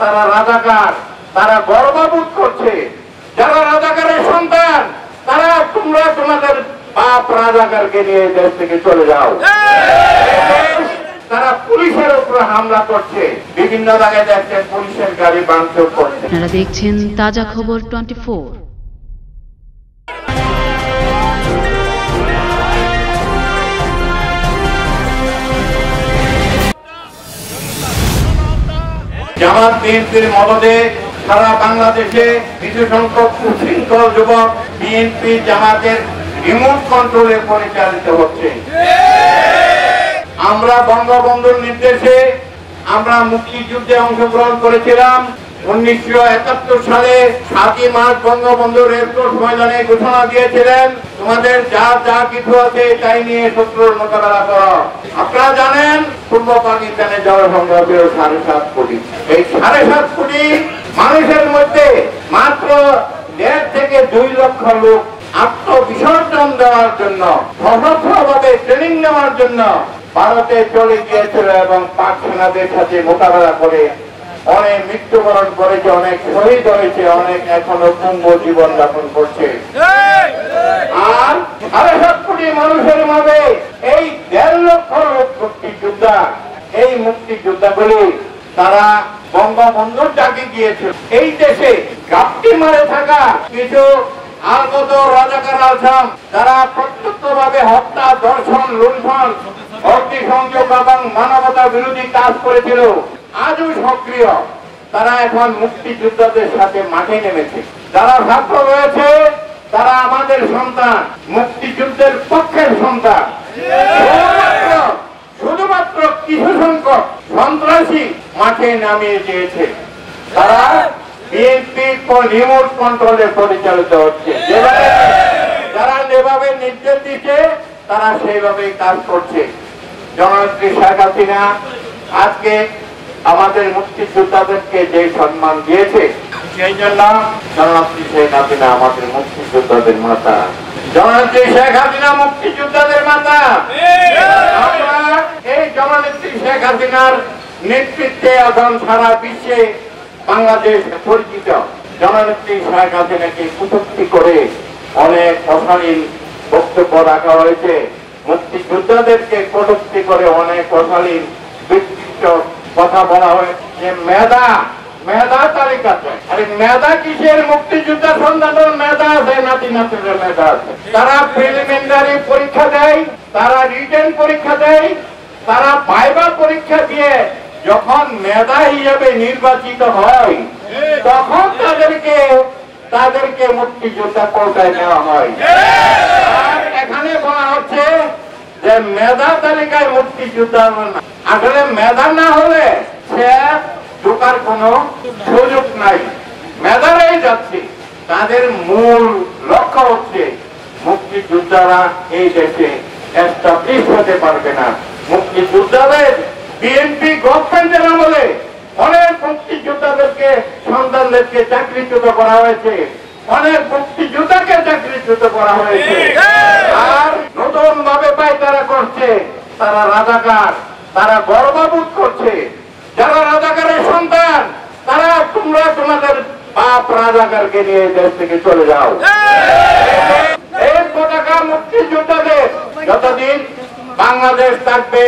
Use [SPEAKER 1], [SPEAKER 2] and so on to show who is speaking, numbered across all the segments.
[SPEAKER 1] তারা রাজাকার, তারা গর্ববোধ করছে। যারা রাজাকারের সন্তান তারা তোমরা তোমাদের বাপ রাজাকারকে নিয়ে দেশ থেকে চলে যাও। তারা পুলিশের উপর হামলা করছে, বিভিন্ন জায়গায় দেখছেন পুলিশের গাড়ি ভাঙচুর করছে।
[SPEAKER 2] আপনারা দেখছেন তাজা খবর 24।
[SPEAKER 1] জামাত বিএনপির মদদে সারা বাংলাদেশে কিছু সংখ্যক উশৃঙ্খল যুবক বিএনপি জামাতের রিমোট কন্ট্রোলে পরিচালিত হচ্ছে। আমরা বঙ্গবন্ধুর নির্দেশে আমরা মুক্তিযুদ্ধে অংশগ্রহণ করেছিলাম। 1971 সালে 7ই মার্চ বঙ্গবন্ধু রেলকোর্স ময়দানে ঘোষণা দিয়েছিলেন, তোমাদের যা যা কিছু আছে তাই নিয়ে শত্রুর মোকাবেলা করো। আপনারা জানেন পূর্ব পাকিস্তানে জনসংখ্যা ছিল 7.5 কোটি। এই 7.5 কোটি মানুষের মধ্যে মাত্র 1.5 থেকে 2 লক্ষ লোক আত্মবিসর্জন দেওয়ার জন্য, সশস্ত্রভাবে ট্রেনিং নেওয়ার জন্য ভারতে চলে গিয়েছিল এবং পাক সেনাদের সাথে মোকাবেলা করে অনেক মৃত্যুবরণ করেছে, অনেক শহীদ হয়েছে, অনেক এখনো পঙ্গ জীবন যাপন করছে। আর 7.5 কোটি মানুষের মধ্যে এই 1.5 লক্ষ লোক মুক্তিযোদ্ধা, এই মুক্তিযোদ্ধাগুলি তারা বঙ্গবন্ধুর ডাকে গিয়েছিল। এই দেশে গাপটি মারে থাকা কিছু আগত রাজাকার আলসাম যারা প্রত্যক্ষভাবে হত্যা, ধর্ষণ, লুণ্ঠন, অগ্নিসংযোগ এবং মানবতা বিরোধী কাজ করেছিল, আজও সক্রিয়। তারা এখন মুক্তিযোদ্ধাদের সাথে মাঠে নেমেছে। যারা ছাত্র রয়েছে তারা আমাদের সন্তান, মুক্তিযুদ্ধের পক্ষের সন্তান। শুধুমাত্র কিছু সংখ্যক সন্ত্রাসী মাঠে নামিয়ে দিয়েছে। তারা বিএনপি রিমোট কন্ট্রোলে পরিচালিত হচ্ছে। যারা যেভাবে নির্দেশ দিচ্ছে তারা সেইভাবেই কাজ করছে। জননেত্রী শেখ হাসিনা আজকে আমাদের মুক্তিযোদ্ধাদেরকে যে সম্মান দিয়েছে, সেই জন্য জননেত্রী শেখ হাসিনা আমাদের মুক্তিযোদ্ধাদের মাতা। জননেত্রী শেখ হাসিনা মুক্তিযোদ্ধাদের মাতা। আমরা এই জননেত্রী শেখ হাসিনার নেতৃত্বে এখন সারা বিশ্বে বাংলাদেশ পরিচিত। জননেত্রী শেখ হাসিনাকে কটূক্তি করে অনেক অশালীন বক্তব্য রাখা হয়েছে। মুক্তিযোদ্ধাদেরকে কটূক্তি করে অনেক অশালীন ব্যক্তিত্ব কথা বলা হয়েছে। মেধা তালিকাতে, আরে মেধা কিসের? মুক্তিযোদ্ধা সন্তানের মেধা আছে, নাতি নাতিদের মেধা আছে। তারা প্রিলিমিনারি পরীক্ষা দেয়, তারা রিটেন পরীক্ষা দেয়, তারা ভাইভা পরীক্ষা দিয়ে যখন মেধা হিসেবে নির্বাচিত হয় তখন তাদেরকে মুক্তিযোদ্ধা কোটায় নেওয়া হয়। আর এখানে বলা হচ্ছে যে মেধা তালিকায় মুক্তিযোদ্ধা না। আসলে মেধা না হলে সে ঢোকার কোন সুযোগ নাই। মেধারাই যাচ্ছে। তাদের মূল লক্ষ্য হচ্ছে মুক্তিযোদ্ধারা এই দেশে এস্টাবলিশ হতে পারবে না। মুক্তিযোদ্ধাদের বিএনপি গভর্নমেন্টের আমলে অনেক মুক্তিযোদ্ধাদেরকে, সন্তানদেরকে চাকরিচ্যুত করা হয়েছে, অনেক মুক্তিযোদ্ধাকে চাকরিচ্যুত করা হয়েছে। আর নতুন ভাবে পায়তারা করছে, তারা রাজাকার, তারা গর্ববোধ করছে। যারা রাজাকারের সন্তান তারা তোমরা তোমাদের বাপ রাজাকারকে নিয়ে দেশ থেকে চলে যাও। এই পতাকা মুক্তিযোদ্ধাদের, যতদিন বাংলাদেশ থাকবে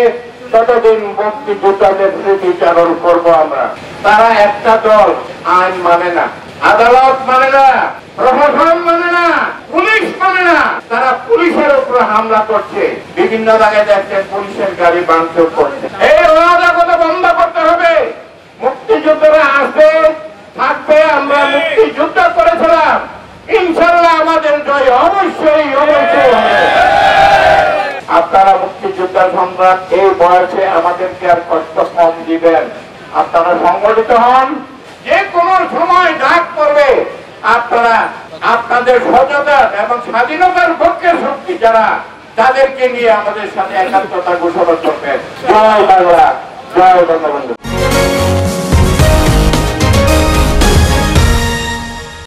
[SPEAKER 1] ততদিন মুক্তিযোদ্ধাদের স্মৃতিচারণ করবো আমরা। তারা একটা দল, আইন মানে না, আদালত মানে না, প্রশাসন মানে না, পুলিশ মানে না। তারা পুলিশের উপর হামলা করছে, বিভিন্ন জায়গায় দেখছেন পুলিশের গাড়ি ভাঙচুর করছে। এই অরাজকতা বন্ধ করতে হবে। মুক্তিযোদ্ধারা আসবে, থাকবে। আমরা মুক্তিযুদ্ধ করেছিলাম, ইনশাল্লাহ আমাদের জয় অবশ্যই অবশ্যই হবে। আপনারা মুক্তিযোদ্ধা সম্রাট, এই বয়সে আমাদেরকে আর কষ্ট কম দিবেন। আপনারা সংগঠিত হন, যে কোনো সময় ডাক করবে। আপনারা আপনাদের সততা এবং স্বাধীনতার পক্ষের শক্তি যারা, তাদেরকে নিয়ে আমাদের সাথে একাত্মতা ঘোষণা করবেন। জয় বাংলা, জয় বঙ্গবন্ধু।